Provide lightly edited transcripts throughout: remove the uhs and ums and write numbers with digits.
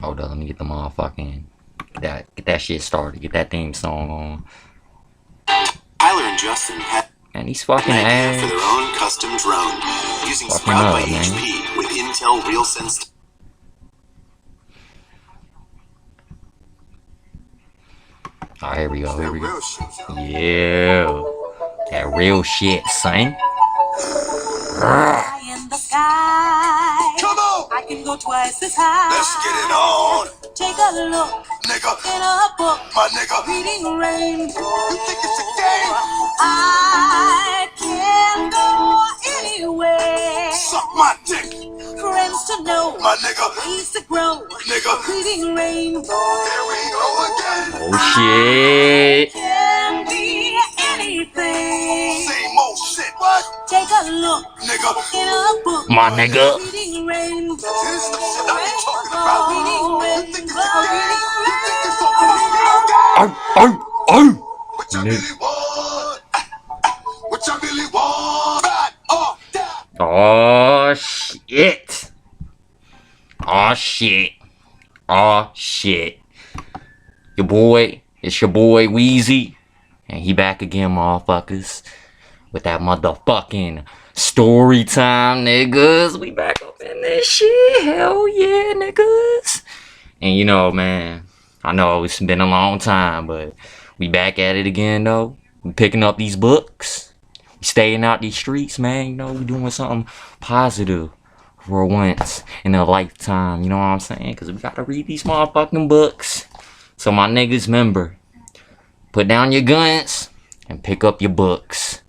Hold up, let me get the motherfucking get that shit started. Get that theme song on. Tyler and Justin had Man, these fucking an idea ads for their own custom drone using fucking Sprout by up, man. HP with Intel RealSense. Alright, here we go. Here we go. Yeah, that real shit, son. In the sky. Come on! I can go twice as high. Let's get it on! Take a look Nigga! in a book. My nigga! Reading rainbow. You think it's a game? I can go anywhere. Suck my dick! Friends to know. My nigga! Ways to grow. Nigga! Reading rainbow. Here we go again! Oh shit. Can be anything. Same old shit! What? Take a look Nigga! in a book. My nigga. Reading rainbow. This is the shit I be talking about! Reading You think rainbow. it's a game? You think it's a fucking game? Oh. What you really want? What you really want? Bad or down? Oh shit. Oh shit. Oh shit. It's your boy Weazy. And he back again, motherfuckers. With that motherfucking story time, niggas. We back up in this shit. Hell yeah, niggas. And you know, man, I know it's been a long time, but we back at it again, though. We picking up these books. We staying out these streets, man. You know, we doing something positive for once in a lifetime. You know what I'm saying? Because we gotta read these motherfucking books. So my niggas, remember, put down your guns and pick up your books.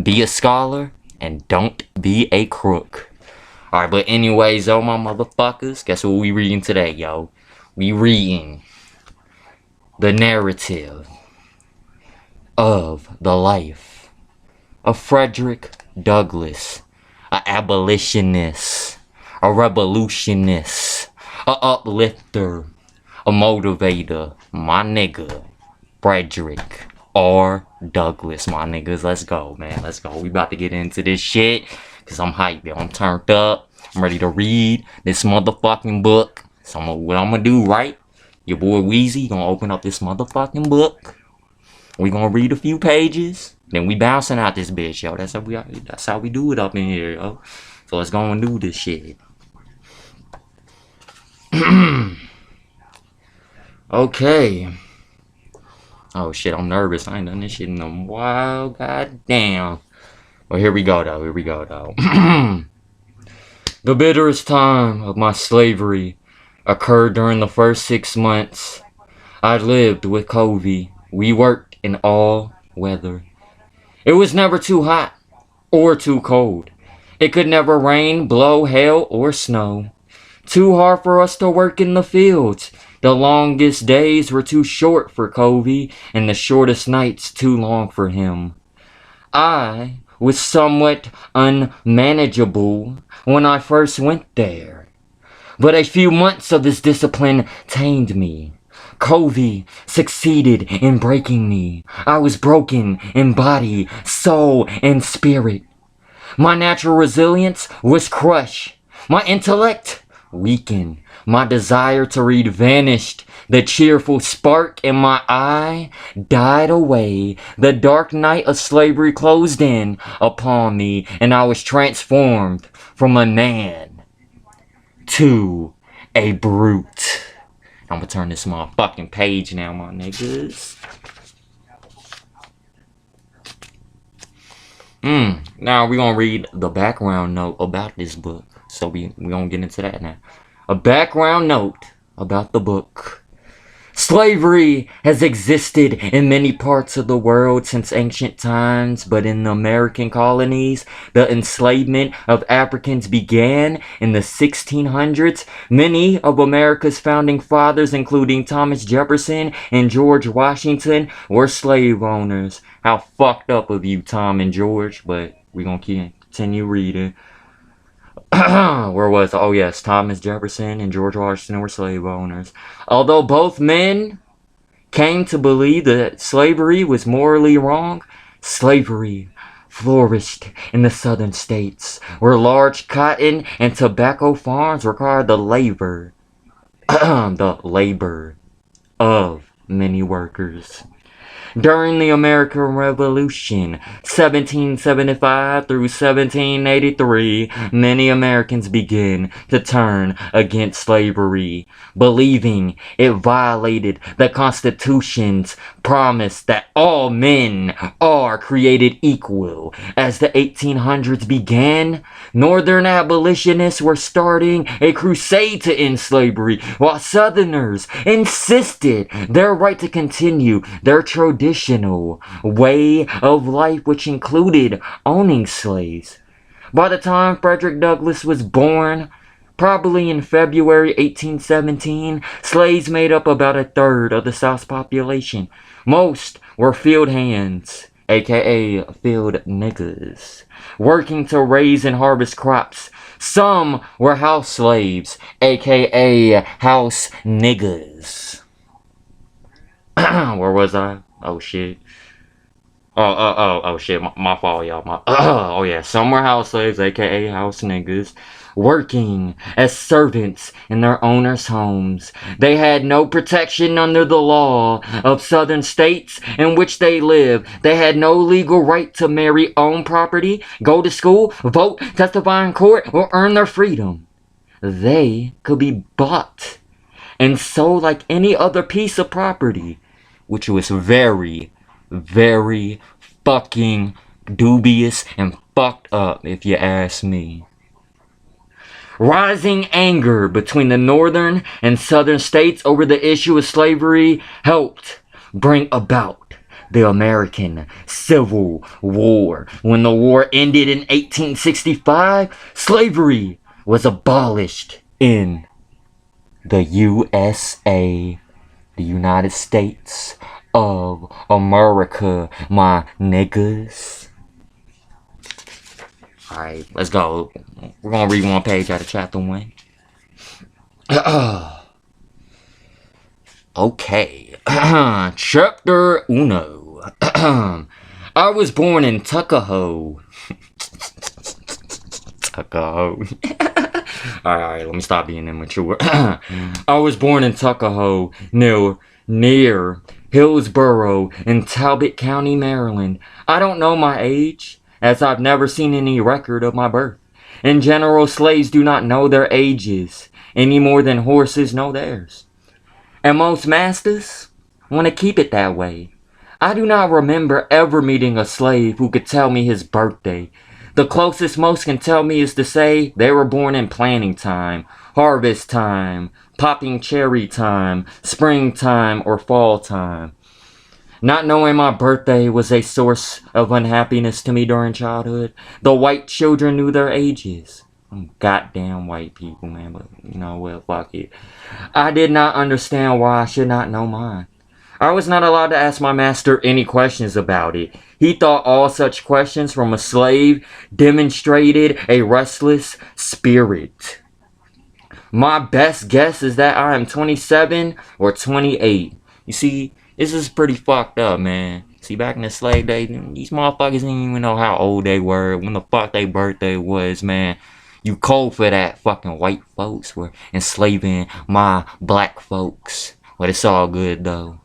Be a scholar and don't be a crook. Alright, but anyways, though, my motherfuckers, guess what we reading today, yo? We reading the narrative of the life of Frederick Douglass, a abolitionist, a revolutionist, a uplifter, a motivator, my nigga, Frederick R. Douglass, my niggas. Let's go, man. Let's go. We about to get into this shit, because I'm hyped, yo. I'm turned up. I'm ready to read this motherfucking book. So what I'm gonna do, right? Your boy Weazy gonna open up this motherfucking book. We gonna read a few pages. Then we bouncing out this bitch, yo. That's how we do it up in here, yo. So let's go and do this shit. Okay. Oh shit, I'm nervous. I ain't done this shit in a while. God damn. Well, here we go, though. The bitterest time of my slavery occurred during the first 6 months I lived with Covey. We worked in all weather. It was never too hot or too cold. It could never rain, blow, hail, or snow. Too hard for us to work in the fields. The longest days were too short for Covey, and the shortest nights too long for him. I was somewhat unmanageable when I first went there, but a few months of this discipline tamed me. Covey succeeded in breaking me. I was broken in body, soul, and spirit. My natural resilience was crushed. My intellect weakened. My desire to read vanished. The cheerful spark in my eye died away. The dark night of slavery closed in upon me, and I was transformed from a man to a brute. I'm gonna turn this motherfucking page now, my niggas. Now we're gonna read the background note about this book. So we gonna get into that now. A background note about the book. Slavery has existed in many parts of the world since ancient times, but in the American colonies, the enslavement of Africans began in the 1600s. Many of America's founding fathers, including Thomas Jefferson and George Washington, were slave owners. How fucked up of you, Tom and George, but we're gonna continue reading. Where was it? Oh yes, Thomas Jefferson and George Washington were slave owners. Although both men came to believe that slavery was morally wrong, slavery flourished in the southern states, where large cotton and tobacco farms required the labor the labor of many workers. During the American Revolution, 1775 through 1783, many Americans began to turn against slavery, believing it violated the Constitution's promise that all men are created equal. As the 1800s began, Northern abolitionists were starting a crusade to end slavery, while Southerners insisted their right to continue their traditional way of life, which included owning slaves. By the time Frederick Douglass was born, probably in February 1817, slaves made up about a third of the South's population. Most were field hands, aka field niggas, working to raise and harvest crops. Some were house slaves, aka house niggas. Where was I? Oh shit. Oh shit, my fault, y'all. Oh yeah, some were house slaves, aka house niggas, working as servants in their owners' homes. They had no protection under the law of southern states in which they lived. They had no legal right to marry, own property, go to school, vote, testify in court, or earn their freedom. They could be bought and sold like any other piece of property, which was very, very fucking dubious and fucked up, if you ask me. Rising anger between the northern and southern states over the issue of slavery helped bring about the American Civil War. When the war ended in 1865, slavery was abolished in the USA, the United States of America, my niggas. Alright, let's go. We're gonna read one page out of chapter 1. Okay. Chapter 1. I was born in Tuckahoe. Tuckahoe. Alright, let me stop being immature. I was born in Tuckahoe, near Hillsborough in Talbot County, Maryland. I don't know my age, as I've never seen any record of my birth. In general, slaves do not know their ages, any more than horses know theirs. And most masters want to keep it that way. I do not remember ever meeting a slave who could tell me his birthday. The closest most can tell me is to say they were born in planting time, harvest time, popping cherry time, springtime, or fall time. Not knowing my birthday was a source of unhappiness to me during childhood. The white children knew their ages. Goddamn white people, man, but you know what, fuck it. I did not understand why I should not know mine. I was not allowed to ask my master any questions about it. He thought all such questions from a slave demonstrated a restless spirit. My best guess is that I am 27 or 28. You see, this is pretty fucked up, man. See, back in the slave days, these motherfuckers didn't even know how old they were, when the fuck their birthday was, man. You cold for that. Fucking white folks were enslaving my black folks. But it's all good, though.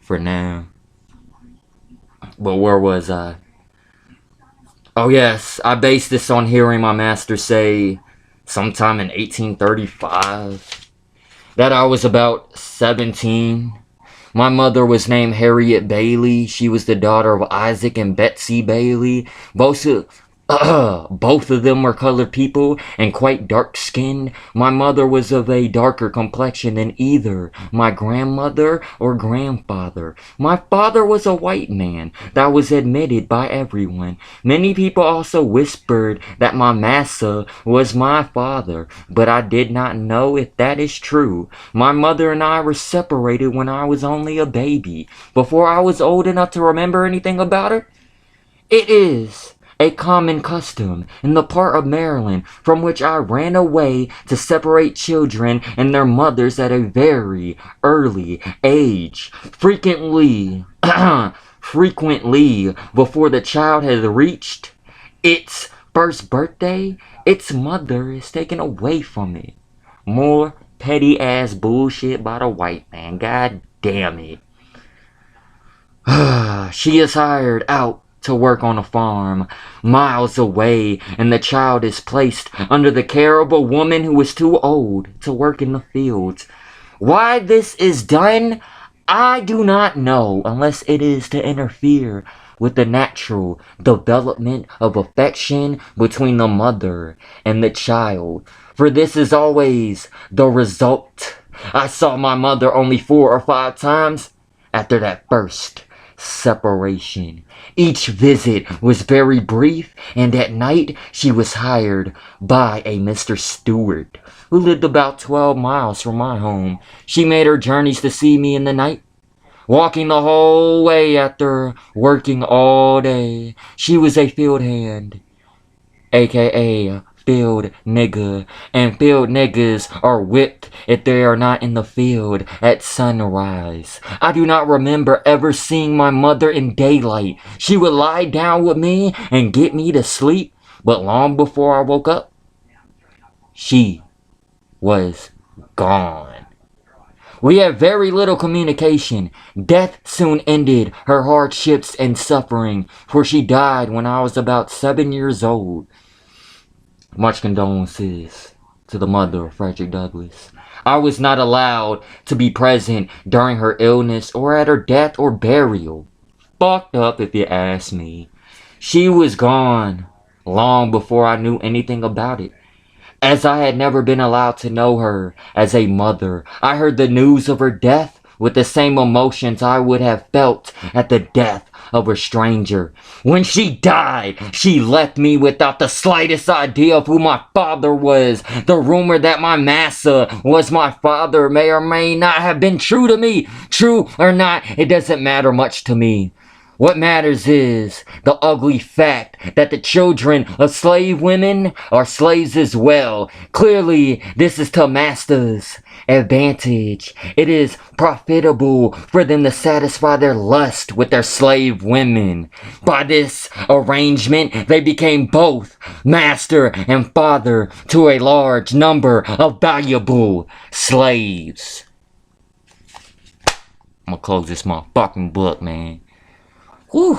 For now. But where was I? Oh yes, I based this on hearing my master say sometime in 1835 that I was about 17. My mother was named Harriet Bailey. She was the daughter of Isaac and Betsy Bailey. Both of them were colored people and quite dark-skinned. My mother was of a darker complexion than either my grandmother or grandfather. My father was a white man that was admitted by everyone. Many people also whispered that my massa was my father, but I did not know if that is true. My mother and I were separated when I was only a baby, before I was old enough to remember anything about her. It is a common custom in the part of Maryland from which I ran away to separate children and their mothers at a very early age. Frequently before the child has reached its first birthday, its mother is taken away from it. More petty ass bullshit by the white man. God damn it. She is hired out to work on a farm miles away, and the child is placed under the care of a woman who is too old to work in the fields. Why this is done, I do not know, unless it is to interfere with the natural development of affection between the mother and the child. For this is always the result. I saw my mother only 4 or 5 times after that first separation. Each visit was very brief, and at night she was hired by a Mr. Stewart, who lived about 12 miles from my home. She made her journeys to see me in the night, walking the whole way after working all day. She was a field hand, aka field nigga, and field niggas are whipped if they are not in the field at sunrise. I do not remember ever seeing my mother in daylight. She would lie down with me and get me to sleep, but long before I woke up, she was gone. We had very little communication. Death soon ended her hardships and suffering, for she died when I was about 7 years old. Much condolences to the mother of Frederick Douglass. I was not allowed to be present during her illness or at her death or burial. Fucked up if you ask me. She was gone long before I knew anything about it. As I had never been allowed to know her as a mother, I heard the news of her death with the same emotions I would have felt at the death of a stranger. When she died, she left me without the slightest idea of who my father was. The rumor that my massa was my father may or may not have been true to me. True or not, it doesn't matter much to me. What matters is the ugly fact that the children of slave women are slaves as well. Clearly, this is to masters' advantage. It is profitable for them to satisfy their lust with their slave women. By this arrangement, they became both master and father to a large number of valuable slaves. I'm gonna close this motherfucking book, man. Whew,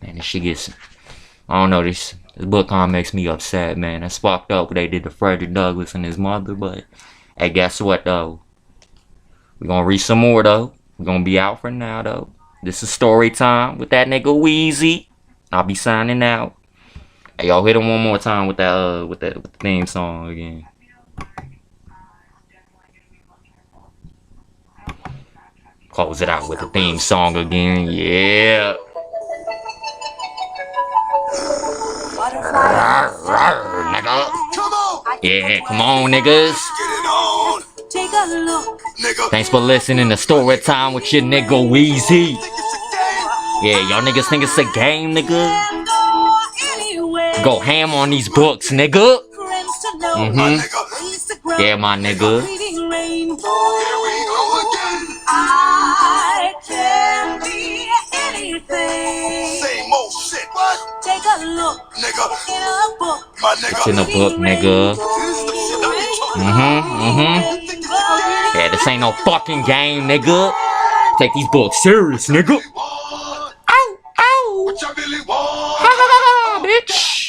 man, this shit gets, I don't know, this book kind of makes me upset, man. That's fucked up what they did to Frederick Douglass and his mother, but, hey, guess what, though? We're gonna read some more, though. We're gonna be out for now, though. This is story time with that nigga Weazy. I'll be signing out. Hey, y'all hit him one more time with that, with the theme song again. Close it out with the theme song again, yeah. Nigga. Come on, Yeah, come on, niggas. get it on, Take a look. nigga. Thanks for listening to Story Time with your nigga Weazy. Think it's a game? Yeah, y'all niggas think it's a game, nigga? And go anywhere. Go ham on these books, nigga. Friends to know. My Mhm. nigga, Ways to grow. Yeah, my nigga. Reading rainbow. here we go again. I can be anything. Same old shit. What? Take a look Nigga, in a book. my It's in nigga. the book, nigga. This is the shit I be talking Mhm. Think it's a game? Yeah, this ain't no fucking game, nigga. Take these books serious, nigga. What? Ow, ow. What you really want? Ha ha ha, bitch.